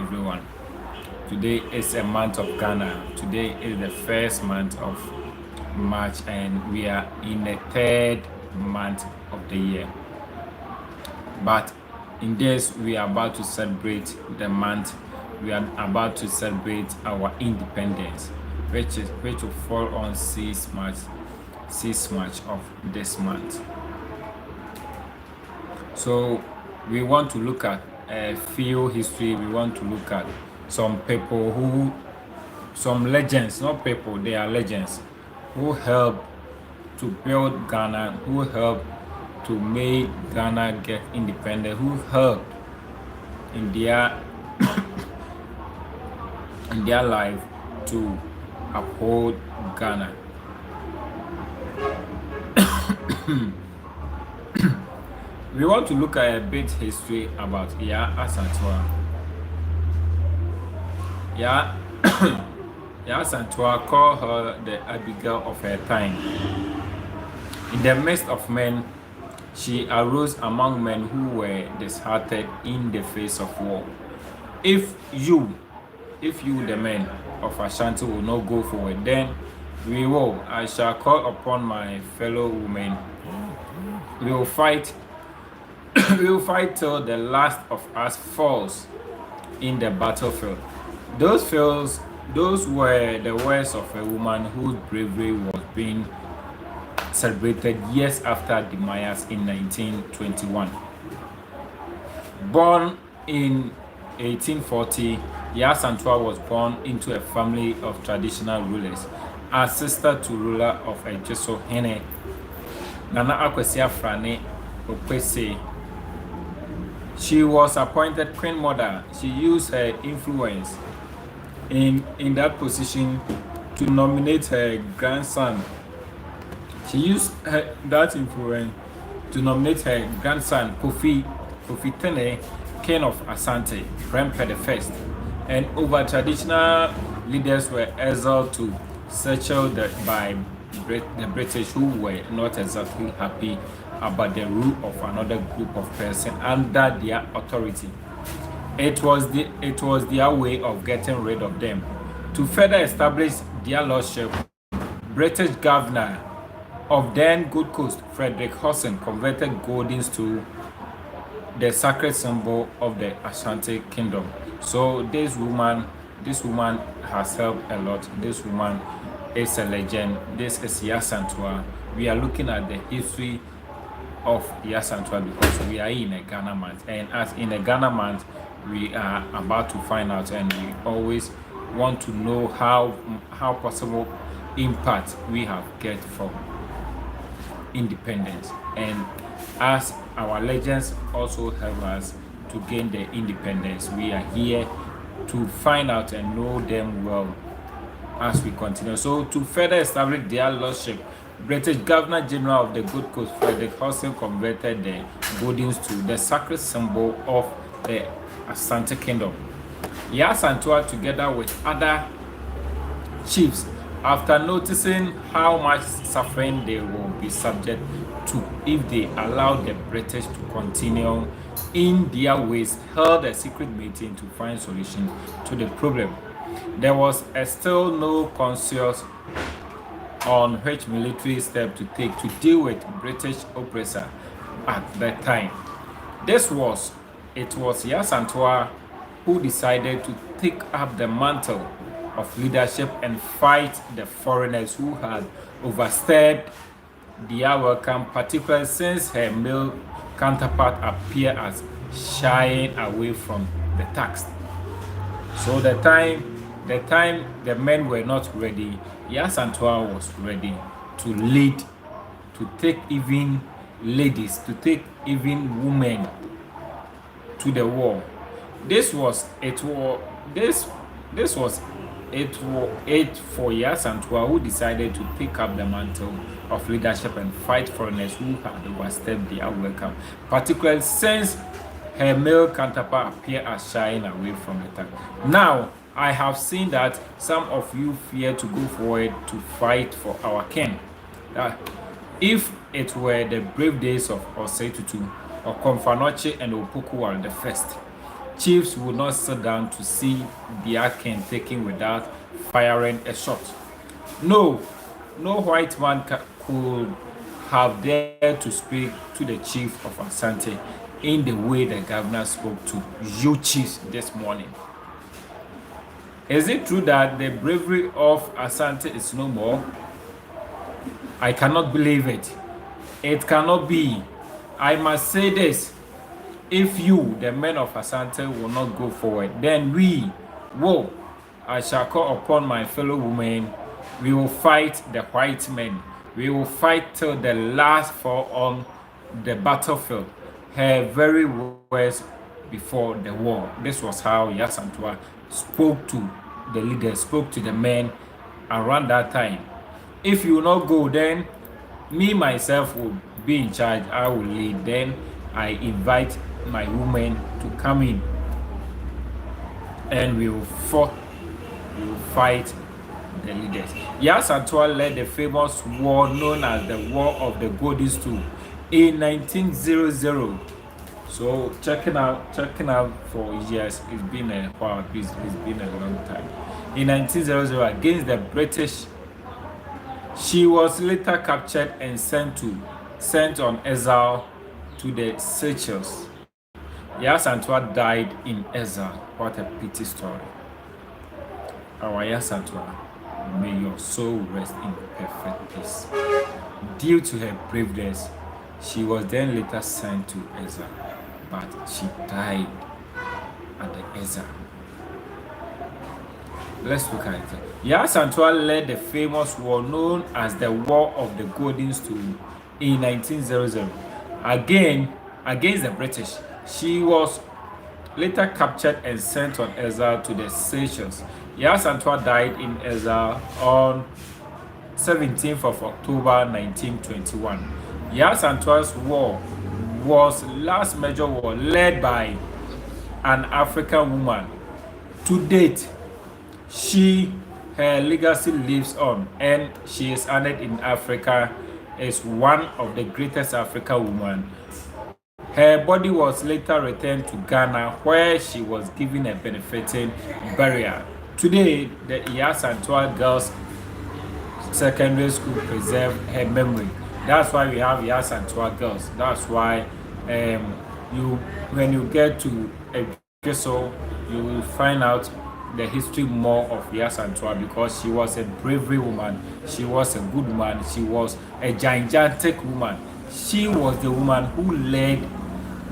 everyone. Today is a month of Ghana. Today is the first month of March, and we are in the third month of the year. But in this, we are about to celebrate the month. We are about to celebrate our independence, which will fall on 6 March of this month. So we want to look at a few history. We want to look at some people some legends, not people, they are legends, who helped to build Ghana, who helped to make Ghana get independent, who helped in their in their life to uphold Ghana. We want to look at a bit history about Yaa Asantewaa. Yaa Asantewaa called her the Abigail of her time. In the midst of men, she arose among men who were disheartened in the face of war. If you, the men of Ashanti, will not go forward, then we will. I shall call upon my fellow women. We will fight. We will fight till the last of us falls in the battlefield. Those were the words of a woman whose bravery was being celebrated years after the Mayas in 1921. Born in 1840, Yaa Asantewaa was born into a family of traditional rulers, as sister to ruler of Ejiso Hene, Nana Akwesi Afrane Okwesi. She was appointed Queen Mother. She used her influence in that position to nominate her grandson. She used that influence to nominate her grandson, Kofi Tene, King of Asante, Prempeh I, and over traditional leaders were exiled to Seychelles by the British, who were not exactly happy about the rule of another group of persons under their authority. It was their way of getting rid of them. To further establish their lordship, British governor of then Gold Coast, Frederick Hudson, converted Gordons to the sacred symbol of the Ashanti Kingdom. So this woman has helped a lot. This woman is a legend. This is Yaa Asantewaa. We are looking at the history of Yaa Asantewaa because we are in a Ghana month, and as in a Ghana month, we are about to find out, and we always want to know how possible impact we have get from independence, and as our legends also help us to gain the independence, we are here to find out and know them well as we continue. So to further establish their lordship, British Governor General of the Gold Coast, Frederick Hudson, converted the Gordons to the sacred symbol of the Asante Kingdom. Yaa Asantewaa, together with other chiefs, after noticing how much suffering they will be subject to if they allow the British to continue in their ways, held a secret meeting to find solution to the problem. There was still no consensus on which military step to take to deal with British oppressor at that time. It was Yaa Asantewaa who decided to take up the mantle of leadership and fight the foreigners who had overstepped their welcome, particularly since her male counterpart appeared as shying away from the task. So the time the men were not ready, Yaa Asantewaa was ready to lead, to take even ladies, to take even women to the war. This was it for Yaa Asantewaa, who decided to pick up the mantle of leadership and fight foreigners who had overstepped their welcome, particularly since her male counterpart appeared as shying away from the task. Now, I have seen that some of you fear to go forward to fight for our king. If it were the brave days of Osei Tutu, or Komfo Anokye and Opoku Ware the first, chiefs would not sit down to see their king taken without firing a shot. No, no white man could have dared to speak to the chief of Asante in the way the governor spoke to you chiefs this morning. Is it true that the bravery of Asante is no more? I cannot believe it. It cannot be. I must say this. If you, the men of Asante, will not go forward, then I shall call upon my fellow women. We will fight the white men. We will fight till the last fall on the battlefield. Her very words before the war. This was how Yaa Asantewaa spoke to the leaders, spoke to the men around that time. If you will not go, then me myself will be in charge. I will lead. Then I invite my women to come in, and we will fight the leaders. Yaa Asantewaa led the famous war known as the War of the Golden Stool in 1900. So checking out for years. It's been a while. It's been a long time. In 1900 against the British, she was later captured and sent on exile to the Seychelles. Yaa Asantewaa died in exile. What a pity story. Our Yaa Asantewaa, may your soul rest in perfect peace. Due to her braveness, she was then later sent to exile, but she died at the exile. Let's look at it. Yaa Asantewaa led the famous war known as the War of the Golden Stool in 1900. Again, against the British, she was later captured and sent on exile to the Seychelles. Yaa Asantewaa died in exile on 17th of October 1921. Yaa Asantewaa's war was last major war led by an African woman. To date, her legacy lives on, and she is honored in Africa as one of the greatest African women. Her body was later returned to Ghana, where she was given a benefiting burial. Today, the Yaa Asantewaa Girls Secondary School preserve her memory. That's why we have Yaa Asantewaa Girls. That's why when you get to Ebiso, you will find out the history more of Yaa Asantewaa, because she was a bravery woman, she was a good woman, she was a gigantic woman. She was the woman who led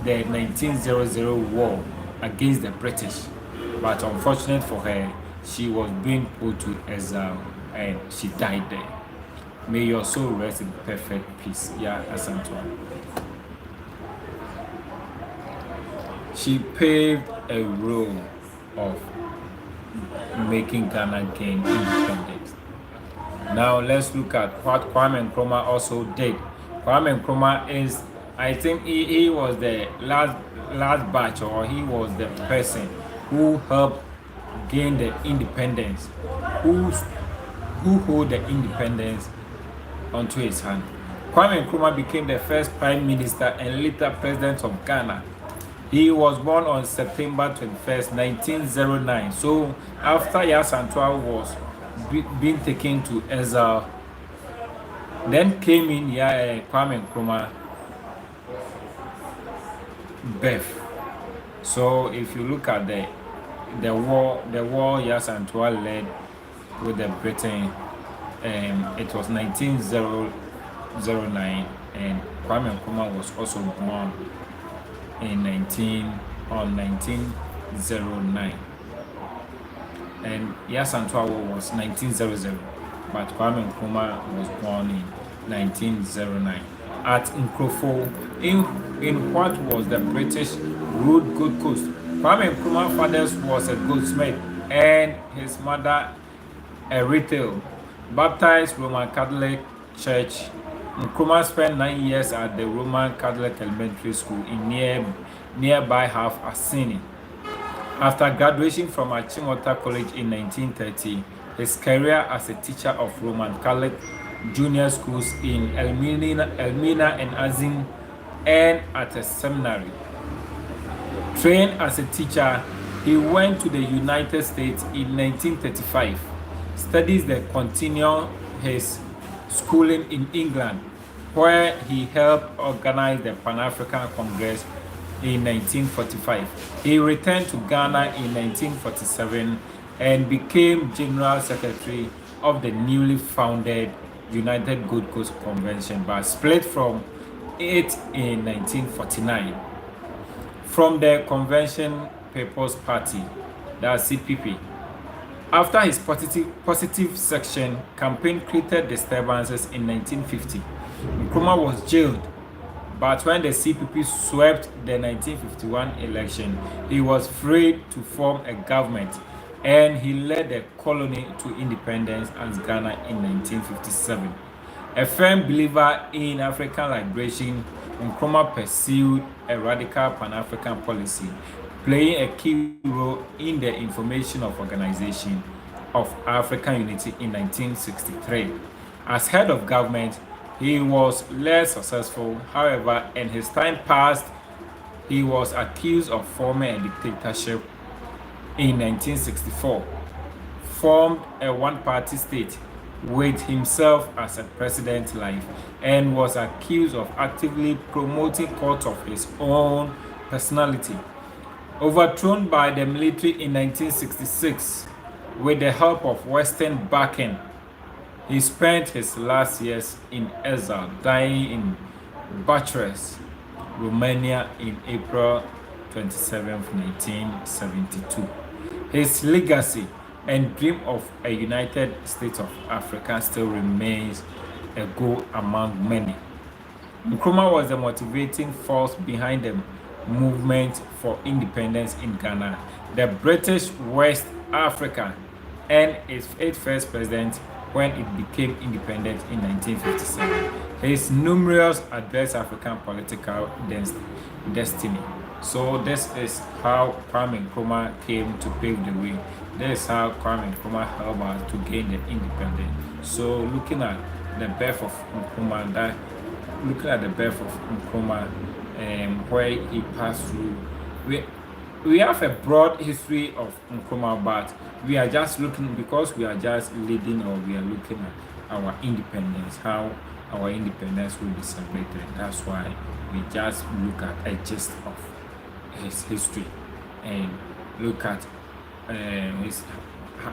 the 1900 war against the British. But unfortunate for her, she was being put to exile and she died there. May your soul rest in perfect peace, Yaa Asantewaa. She paved a road of making Ghana gain independence. Now let's look at what Kwame Nkrumah also did. Kwame Nkrumah is, I think he was the last batch, or he was the person who helped gain the independence, who hold the independence onto his hand. Kwame Nkrumah became the first prime minister and later president of Ghana. He was born on September 21st, 1909. So after Yaa Asantewaa was being taken to exile, then came in Kwame Nkrumah birth. So if you look at the war Yaa Asantewaa led with the Britain, it was 1909, and Kwame Nkrumah was also born in 1909, and Yaa Asantewaa was 1900, but Kwame Nkrumah was born in 1909 at Nkrofo in what was the British ruled Gold Coast. Kwame Nkrumah's father was a goldsmith and his mother a retail. Baptized Roman Catholic Church, Nkrumah spent 9 years at the Roman Catholic Elementary School in nearby Half Assini. After graduation from Achimota College in 1930, his career as a teacher of Roman Catholic junior schools in Elmina and Azin, and at a seminary. Trained as a teacher, he went to the United States in 1935, studies then continued his schooling in England, where he helped organize the Pan-African Congress in 1945. He returned to Ghana in 1947 and became General Secretary of the newly founded United Gold Coast Convention, but split from it in 1949. From the Convention People's Party, that's CPP. After his positive section campaign created disturbances in 1950, Nkrumah was jailed. But when the CPP swept the 1951 election, he was free to form a government, and he led the colony to independence as Ghana in 1957. A firm believer in African liberation, Nkrumah pursued a radical Pan-African policy, playing a key role in the formation of Organization of African Unity in 1963. As head of government, he was less successful. However, in his time past, he was accused of forming a dictatorship in 1964, formed a one-party state with himself as a president life, and was accused of actively promoting cults of his own personality. Overthrown by the military in 1966 with the help of Western backing, he spent his last years in exile, dying in Bucharest, Romania in April 27, 1972. His legacy and dream of a United States of Africa still remains a goal among many. Nkrumah was the motivating force behind the movement for independence in Ghana, the British West Africa, and its first president when it became independent in 1957. His numerous addressed African political destiny. So this is how Kwame Nkrumah came to pave the way. This is how Kwame Nkrumah helped us to gain the independence. So looking at the birth of Nkrumah, where he passed through, we have a broad history of Nkrumah, but we are just looking, because we are just leading, or we are looking at our independence, how our independence will be celebrated. That's why we just look at a gist of his history and look at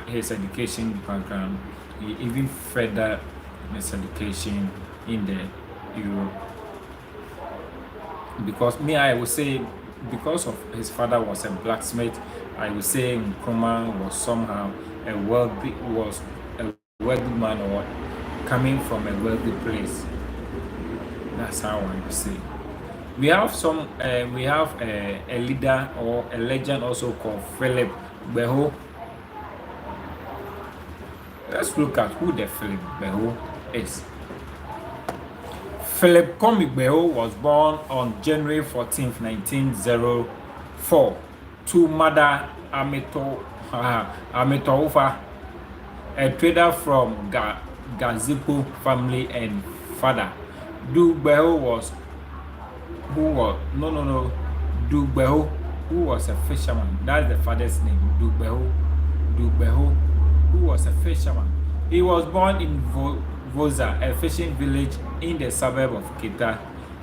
his education background. He even further his education in the Europe. Because I would say, because of his father was a blacksmith, I would say Nkrumah was somehow a wealthy man, or coming from a wealthy place. That's how I would say. We have a leader or a legend also called Philip Beho. Let's look at who the Philip Beho is. Philip Kombi Beho was born on January 14, 1904 to Mother Amitoufa, a trader from Gazipo family, and father Du Beho who was a fisherman. That's the father's name, Du Beho, who was a fisherman. He was born in Voza, a fishing village in the suburb of Kita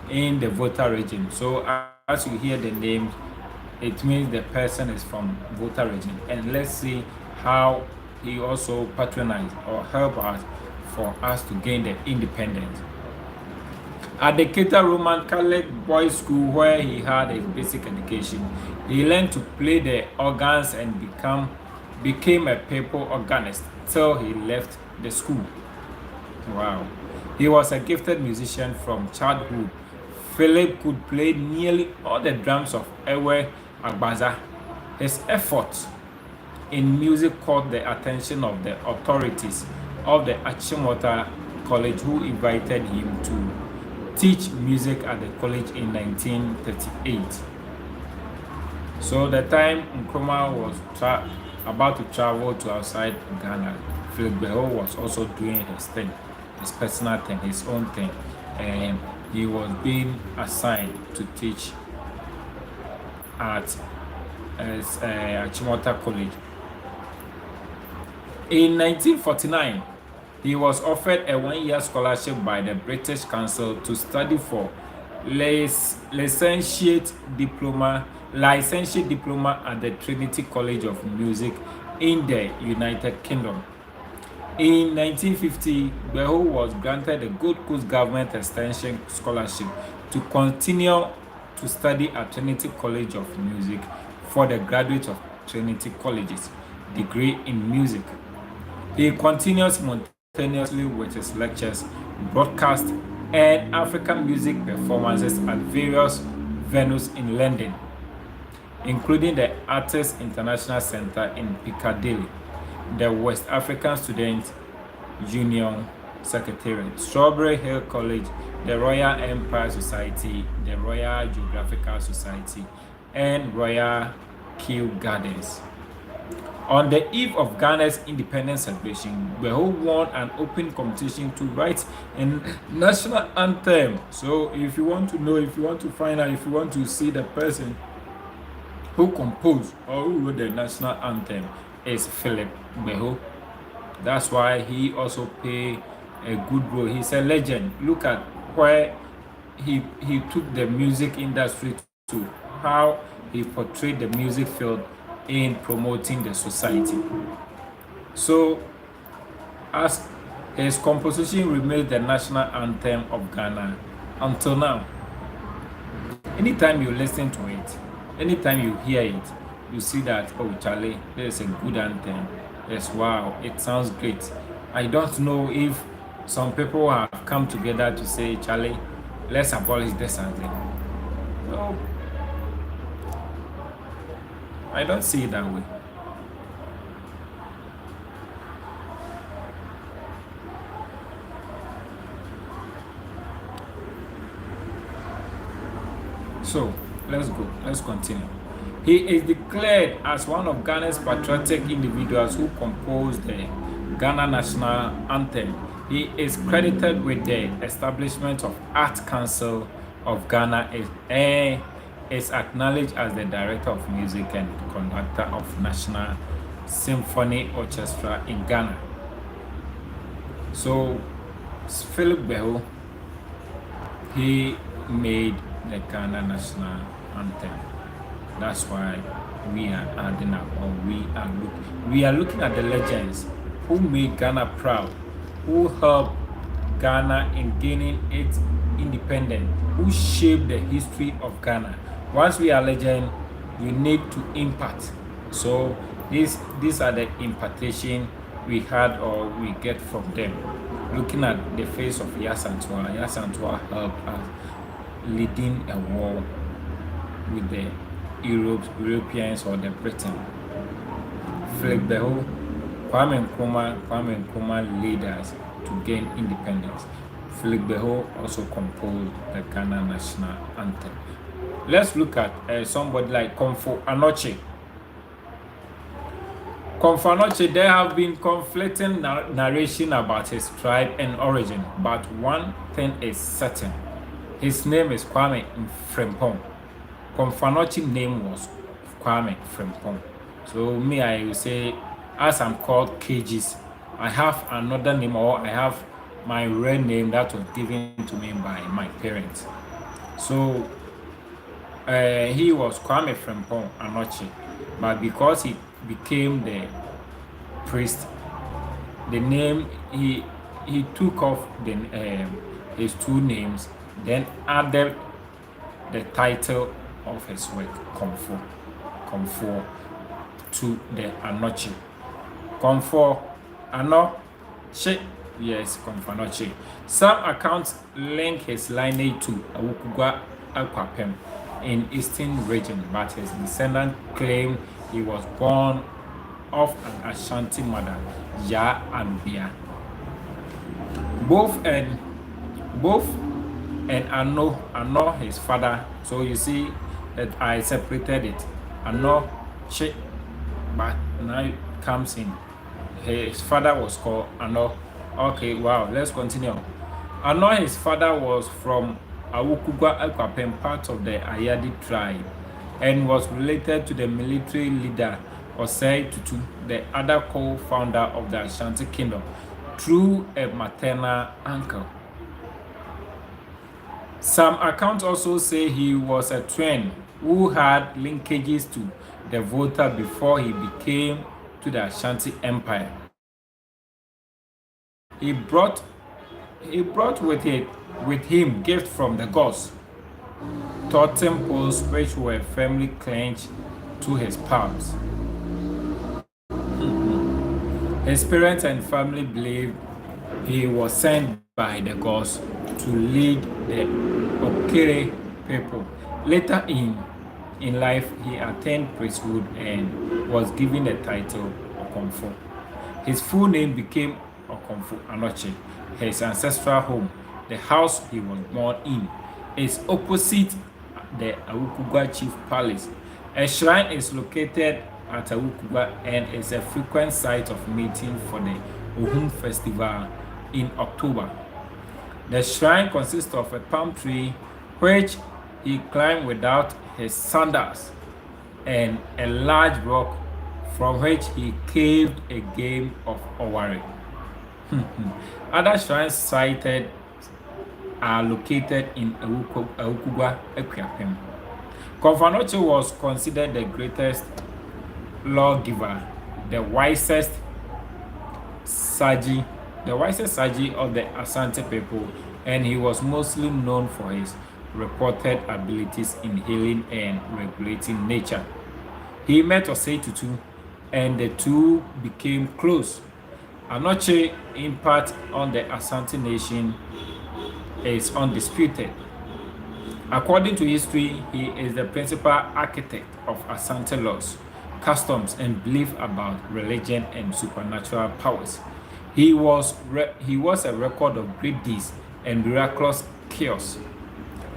in the Volta region. So as you hear the name, it means the person is from Volta region. And let's see how he also patronized or helped us for us to gain the independence. At the Kita Roman Catholic Boys School, where he had a basic education, he learned to play the organs and became a papal organist till he left the school. Wow. He was a gifted musician from childhood. Philip could play nearly all the drums of Ewe Agbaza. His efforts in music caught the attention of the authorities of the Achimota College, who invited him to teach music at the college in 1938. So the time Nkrumah was about to travel to outside Ghana, Philip Beho was also doing his thing, his personal thing, his own thing, and he was being assigned to teach at Achimota College. In 1949, he was offered a one-year scholarship by the British Council to study for licentiate diploma at the Trinity College of Music in the United Kingdom. In 1950, Gbeho was granted a Gold Coast Government Extension Scholarship to continue to study at Trinity College of Music for the graduates of Trinity College's degree in music. He continues simultaneously with his lectures, broadcast, and African music performances at various venues in London, including the Artists International Centre in Piccadilly, the West African Student Union Secretariat, Strawberry Hill College, the Royal Empire Society, the Royal Geographical Society, and Royal Kew Gardens. On the eve of Ghana's independence celebration, Gbeho won an open competition to write a national anthem. So if you want to know, if you want to find out, if you want to see the person who composed or who wrote the national anthem, is Philip Gbeho. That's why he also played a good role. He's a legend. Look at where he took the music industry to, how he portrayed the music field in promoting the society. So, as his composition remains the national anthem of Ghana until now. Anytime you listen to it, anytime you hear it, you see that, oh, Charlie, there's a good anthem. Yes, wow, it sounds great. I don't know if some people have come together to say, Charlie, let's abolish this anthem. No, I don't see it that way. So, let's go. Let's continue. He is declared as one of Ghana's patriotic individuals who composed the Ghana National Anthem. He is credited with the establishment of Art Council of Ghana and is acknowledged as the director of music and conductor of National Symphony Orchestra in Ghana. So, Philip Gbeho, he made the Ghana National Anthem. That's why we are adding up, or we are looking at the legends who made Ghana proud, who helped Ghana in gaining its independence, who shaped the history of Ghana. Once we are legend, we need to impart. So these are the impartation we had or we get from them. Looking at the face of Yasantua, Yasantua helped us leading a war with the Europeans or the Britain. Philip Gbeho, Kwame Nkrumah lead us to gain independence. Philip Gbeho also composed the Ghana National Anthem. Let's look at somebody like Komfo Anokye. Komfo Anokye, there have been conflicting narration about his tribe and origin, but one thing is certain. His name is Kwame Frimpong. Komfo Anokye's name was Kwame Frimpong. So me, I will say, as I'm called Cages, I have another name, or I have my real name that was given to me by my parents. So he was Kwame Frimpong Anokye, but because he became the priest, the name he took off his two names, then added the title of his work, Komfo, to the Anokye. Komfo Anokye, yes, Komfo Anokye. Some accounts link his lineage to Awukugwa Akwapem in Eastern region, but his descendants claim he was born of an Ashanti mother, Ya Anubia. Both and Ano his father. So you see that I separated it. Anokye, but now it comes in. His father was called Ano. Okay, wow, let's continue. Ano, his father was from Awukugwa Akwapem, part of the Ayadi tribe. and was related to the military leader Osei Tutu, the other co-founder of the Ashanti Kingdom, through a maternal uncle. Some accounts also say he was a twin who had linkages to the Volta before he became to the Ashanti Empire. He brought with him gifts from the gods, totem poles which were firmly clenched to his palms. His parents and family believed he was sent by the gods to lead the Okere people. Later in life, he attained priesthood and was given the title Okomfo. His full name became Okomfo Anoche. His ancestral home, the house he was born in, is opposite the Awukugwa Chief Palace. A shrine is located at Awukugwa and is a frequent site of meeting for the Ohum Festival in October. The shrine consists of a palm tree which he climbed without his sandals and a large rock from which he caved a game of Owari. Other shrines cited are located in Awukugwa, Akuapem. Komfo Anokye was considered the greatest lawgiver, the wisest Saji of the Asante people, and he was mostly known for his reported abilities in healing and regulating nature. He met Osei Tutu, and the two became close. Anokye's impact on the Asante nation is undisputed. According to history, he is the principal architect of Asante laws, customs, and belief about religion and supernatural powers. He was a record of great deeds and miraculous cures.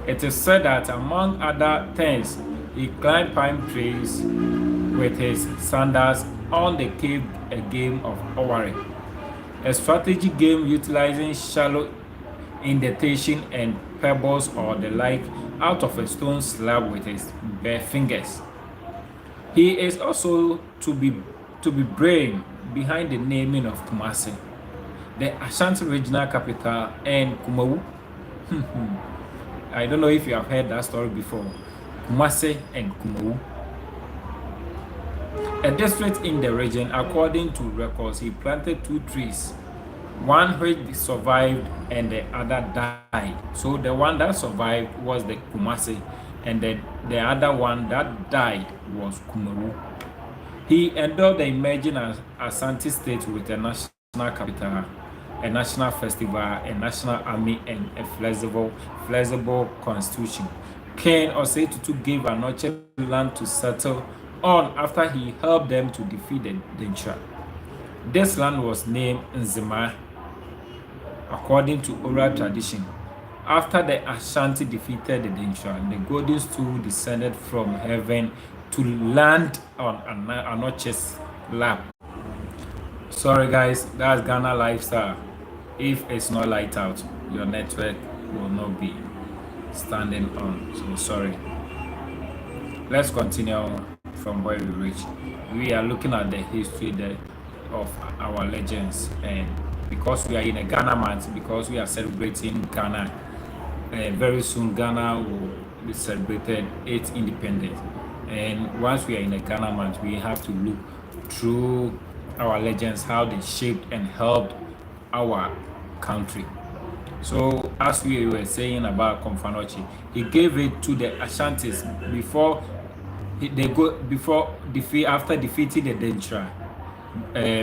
It is said that, among other things, he climbed palm trees with his sandals on the cave a game of Owari, a strategy game utilizing shallow indentation and pebbles or the like out of a stone slab with his bare fingers. He is also to be brain behind the naming of Kumasi, the Ashanti regional capital, and Kumawu. I don't know if you have heard that story before. Kumasi and Kumawu. A district in the region. According to records, he planted 2 trees, one which survived and the other died. So the one that survived was the Kumasi, and the other one that died was Kumawu. He endowed the emerging Asante state with a national capital, a national festival, a national army, and a flexible constitution. King Osei Tutu gave Anokye land to settle on after he helped them to defeat the Dentra. This land was named Nzima, according to oral tradition. After the Ashanti defeated the Dentra, the golden stool descended from heaven to land on Anokye's lap. Sorry guys, that's Ghana lifestyle. If it's not light out, your network will not be standing on. So sorry. Let's continue from where we reached. We are looking at the history of our legends, and because we are in a Ghana month, because we are celebrating Ghana, very soon Ghana will be celebrated its independence. And once we are in a Ghana month, we have to look through our legends, how they shaped and helped our country. So as we were saying about Komfo Anokye, he gave it to the Ashantis after defeating the Dentra.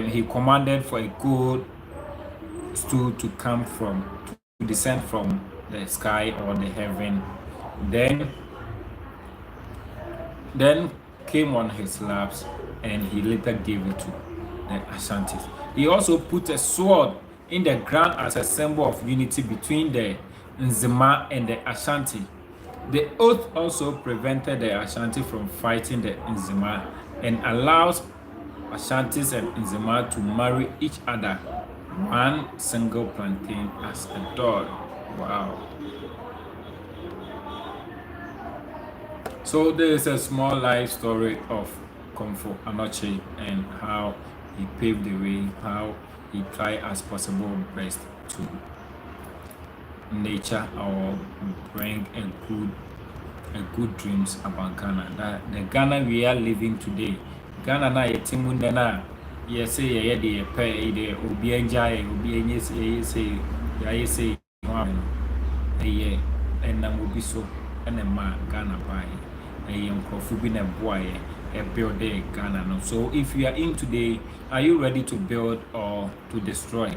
He commanded for a gold stool to descend from the sky or the heaven. Then came on his laps, and he later gave it to the Ashantis. He also put a sword in the ground as a symbol of unity between the Nzima and the Ashanti. The oath also prevented the Ashanti from fighting the Nzima and allows Ashantis and Nzima to marry each other, one single plantain as a dog. Wow. So this is a small life story of Komfo Anokye and how he paved the way, how he tried as possible best to nature or bring a good dreams about Ghana. That the Ghana we are living today, Ghana na yetimu na yes ye de pay de obi enjay obi enye say ya say eye enam obi so enema Ghana bai eye nkrofo bi na boy a build Ghana no. So if you are in today, are you ready to build or to destroy?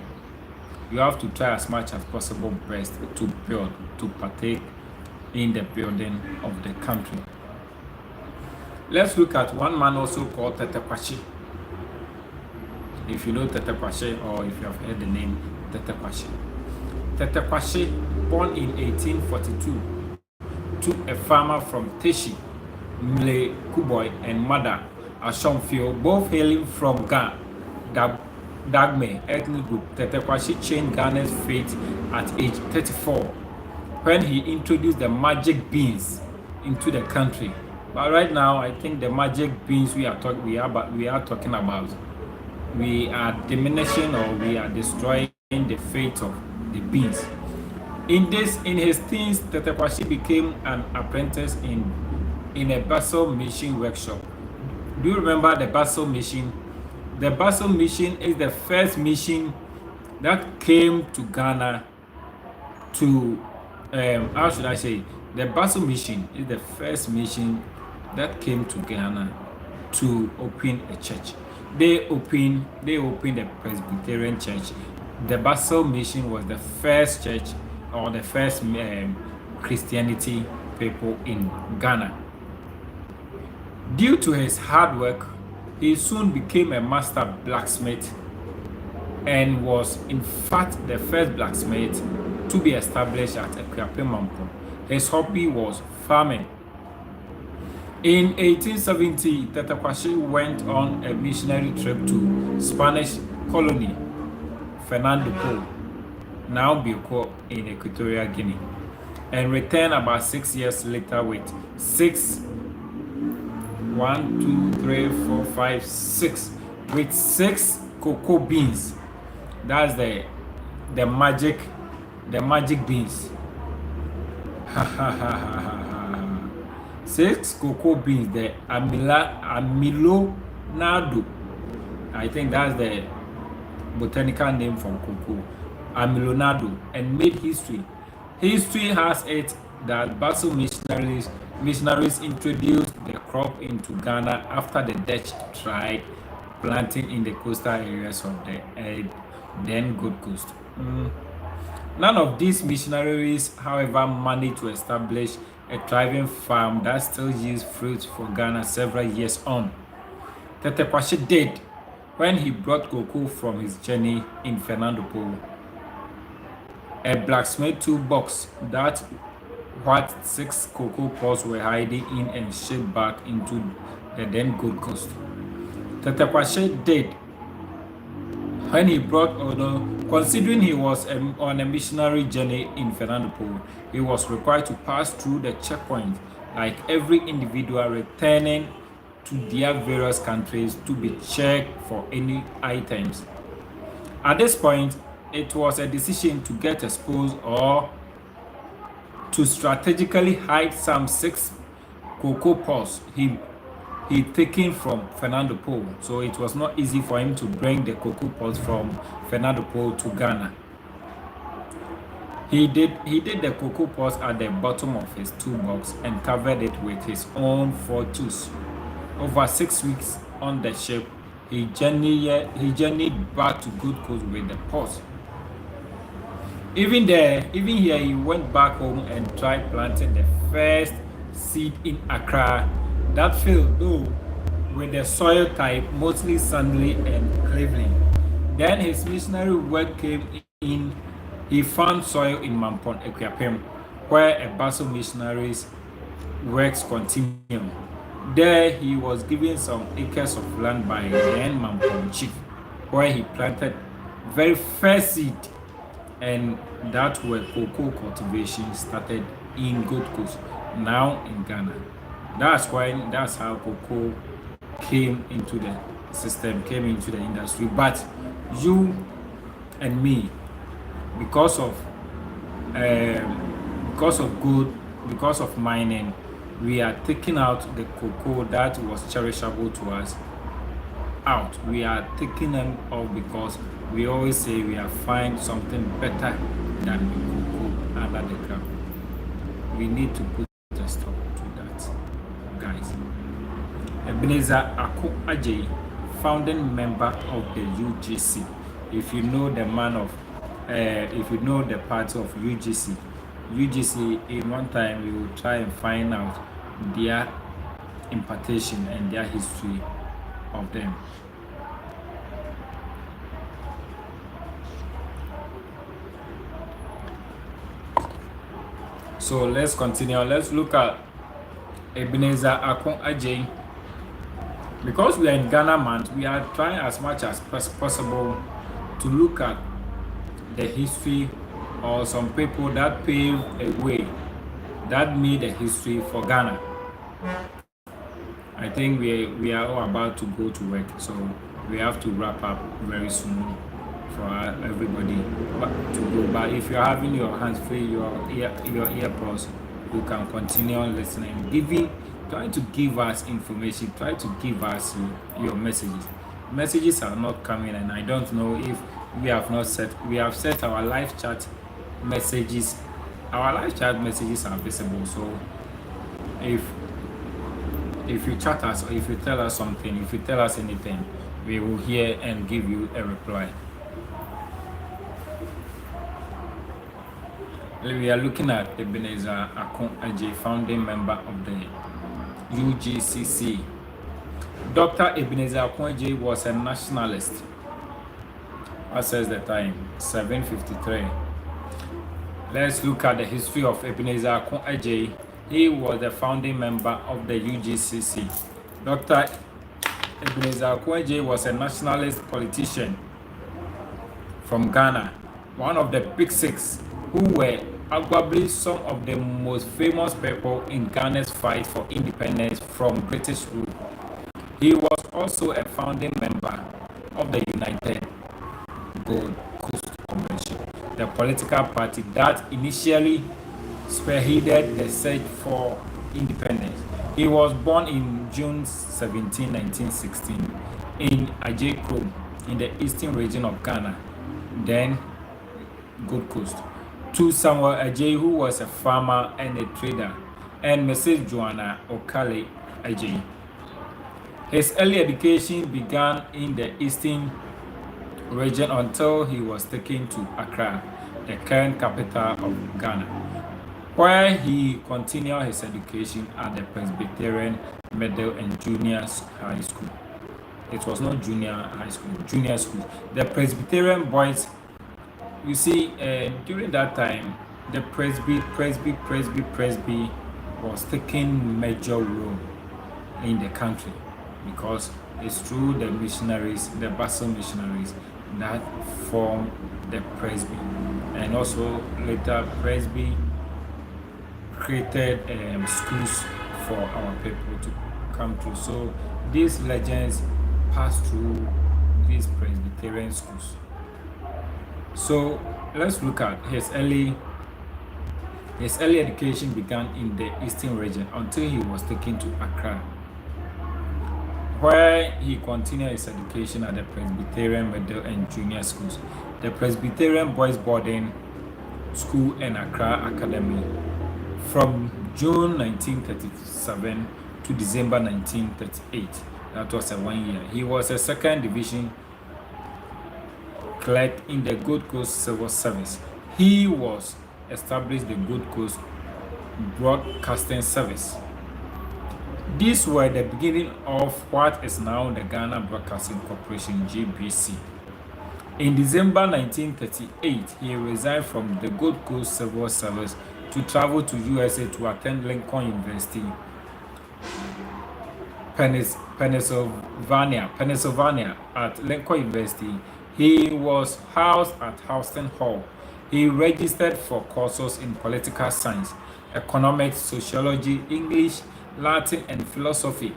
You have to try as much as possible best to build, to partake in the building of the country. Let's look at one man also called Tetteh Quarshie. If you know Tetteh Quarshie or if you have heard the name Tetteh Quarshie. Tetteh Quarshie, born in 1842, to a farmer from Teshi, Mle Kuboy, and mother Ashomfio, both hailing from Ghana, Dagme ethnic group. Tetteh Quarshie changed Ghana's fate at age 34 when he introduced the magic beans into the country. But right now, I think the magic beans we are talking about, we are diminishing or we are destroying the fate of the beans. In his teens, Tetteh Quarshie became an apprentice in a Basel Mission workshop. Do you remember the Basel Mission? The Basel Mission is the first mission that came to Ghana to, how should I say? The Basel Mission is the first mission that came to Ghana to open a church. They opened a Presbyterian church. The Basel Mission was the first church or the first Christianity people in Ghana. Due to his hard work, he soon became a master blacksmith and was in fact the first blacksmith to be established at Akuapem Mampong. His hobby was farming. In 1870, Tetteh Quarshie went on a missionary trip to Spanish colony, Fernando Po, now Bioko in Equatorial Guinea, and returned about 6 years later with 6 cocoa beans. That's the magic beans. 6 cocoa beans, the Amilonado. I think that's the botanical name for cocoa. Amilonado, and made history. History has it that Basel missionaries introduced the crop into Ghana after the Dutch tried planting in the coastal areas of the then Gold Coast. None of these missionaries, however, managed to establish a thriving farm that still yields fruit for Ghana several years on. Tetteh Quarshie did when he brought cocoa from his journey in Fernando Po, a blacksmith toolbox that what 6 cocoa pods were hiding in and shipped back into the then Gold Coast. Tetteh Quarshie did when he brought, although considering he was on a missionary journey in Fernando Po, he was required to pass through the checkpoint like every individual returning to their various countries to be checked for any items. At this point, it was a decision to get exposed or to strategically hide some 6 cocoa pods he taken from Fernando Po. So it was not easy for him to bring the cocoa pods from Fernando Po to Ghana. He did the cocoa pods at the bottom of his toolbox and covered it with his own 4 tools. Over 6 weeks on the ship, he journeyed back to Gold Coast with the pods. Even here, he went back home and tried planting the first seed in Accra. That failed, though, with the soil type mostly sandy and clay. Then his missionary work came in. He found soil in Mampong, Akuapem, where a Basel missionary's works continued. There, he was given some acres of land by the then Mampong chief, where he planted very first seed, and that's where cocoa cultivation started in Gold Coast, now in Ghana. That's how cocoa came into the system, came into the industry. But you and me, because of because of mining, we are taking out the cocoa that was cherishable to us out. We are taking them off because we always say we have find something better than the cocoa under the ground. We need to put a stop to that, guys. Ebenezer Ako Adjei, founding member of the UGC. If you know the if you know the party of UGC, in one time we will try and find out their impartation and their history of them. So let's continue. Let's look at Ebenezer Ako Adjei. Because we are in Ghana month, we are trying as much as possible to look at the history or some people that paved a way, that made a history for Ghana. I think we are all about to go to work, so we have to wrap up very soon for everybody to go. But if you're having your hands free, your earpods, you can continue listening, try to give us information, try to give us your messages. Messages are not coming, and I don't know if we have set our live chat messages. Our live chat messages are visible, so if you chat us or if you tell us something, if you tell us anything, we will hear and give you a reply. We are looking at Ebenezer Ako Adjei, founding member of the UGCC. Dr. Ebenezer Ako Adjei was a nationalist. What says the time? 7:53. Let's look at the history of Ebenezer Ako Adjei. He was the founding member of the UGCC. Dr. Ebenezer Ako Adjei was a nationalist politician from Ghana, one of the Big Six, who were arguably some of the most famous people in Ghana's fight for independence from British rule. He was also a founding member of the United Gold Coast Convention, the political party that initially spearheaded the search for independence. He was born in June 17, 1916 in Ajay in the eastern region of Ghana, then Gold Coast, to Samuel Adjei, who was a farmer and a trader, and Mrs. Joanna Okale Adjei. His early education began in the eastern region until he was taken to Accra, the current capital of Ghana, where he continued his education at the Presbyterian Middle and Junior High School. It was not junior high school, junior school. The Presbyterian boys, you see, during that time, the Presby was taking major role in the country, because it's through the missionaries, the Basel missionaries, that formed the Presby, and also later Presby created schools for our people to come through. So these legends passed through these Presbyterian schools. So let's look at his early education began in the eastern region until he was taken to Accra, where he continued his education at the Presbyterian Middle and Junior Schools, the Presbyterian Boys Boarding School, and Accra Academy from June 1937 to December 1938. That was a 1 year. He was a second division clerk in the Gold Coast Civil Service. He was established the Gold Coast Broadcasting Service. These were the beginning of what is now the Ghana Broadcasting Corporation, GBC. In December 1938, he resigned from the Gold Coast Civil Service to travel to USA to attend Lincoln University, Pennsylvania. At Lincoln University, he was housed at Houston Hall. He registered for courses in political science, economics, sociology, English, Latin, and philosophy.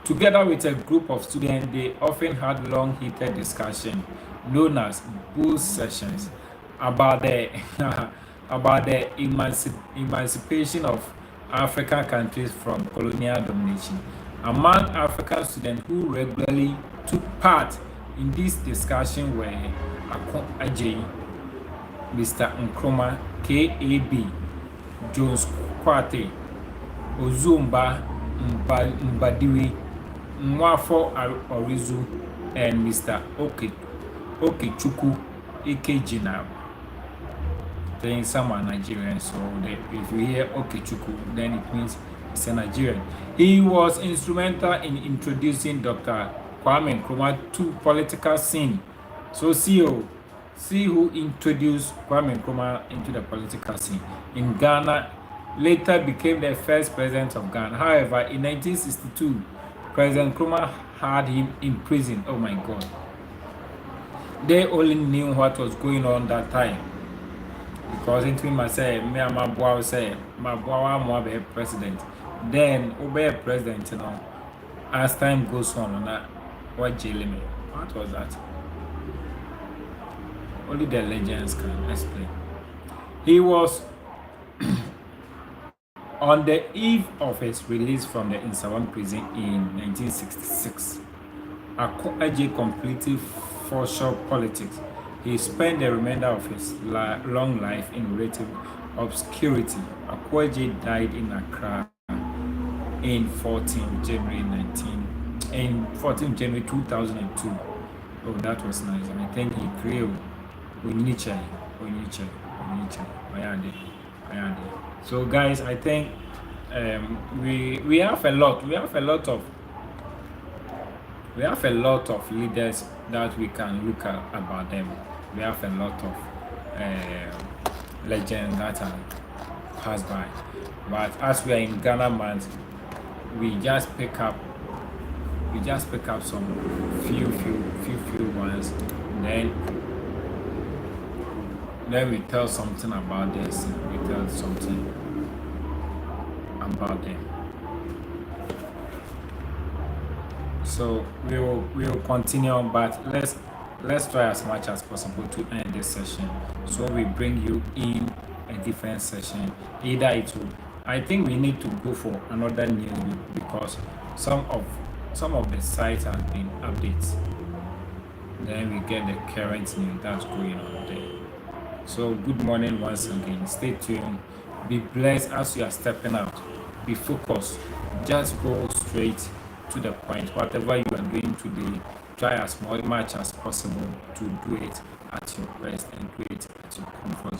Together with a group of students, they often had long heated discussions known as bull sessions about the about the emancipation of African countries from colonial domination. Among African students who regularly took part in this discussion were Akon Adjei, Mr. Nkrumah, KAB, Jones Kwate, Ozumba Mbadiwe, Nwafo Orizu, and Mr. Okechukwu Ikejina. Some are Nigerian, so if you hear Okechukwu, then it means he's a Nigerian. He was instrumental in introducing Dr. Kwame Nkrumah to political scene. So see who introduced Kwame Nkrumah into the political scene. In Ghana, later became the first president of Ghana. However, in 1962, President Nkrumah had him in prison. Oh my God. They only knew what was going on that time. Because it must say, me and my boy say, my boy want to be president. Then, obey president, as time goes on, what jailing me? What was that? Only the legends can explain. He was on the eve of his release from the Nsawam prison in 1966. Akon Adjei completely forsook politics. He spent the remainder of his long life in relative obscurity. Akon Adjei died in Accra in 14 January 2002. Oh, that was nice. And I think he created Onyichai. So guys, I think we have a lot of leaders that we can look at about them. We have a lot of legends that are passed by. But as we are in Ghana month, we just pick up some few ones. Then we tell something about this. We tell something about them. So we will continue, but let's try as much as possible to end this session. So we bring you in a different session. Either it will. I think we need to go for another new week because some of the sites have been updates. Then we get the current news that's going on there. So good morning once again. Stay tuned. Be blessed as you are stepping out. Be focused. Just go straight to the point. Whatever you are doing today, try as much as possible to do it at your best and do it at your comfort.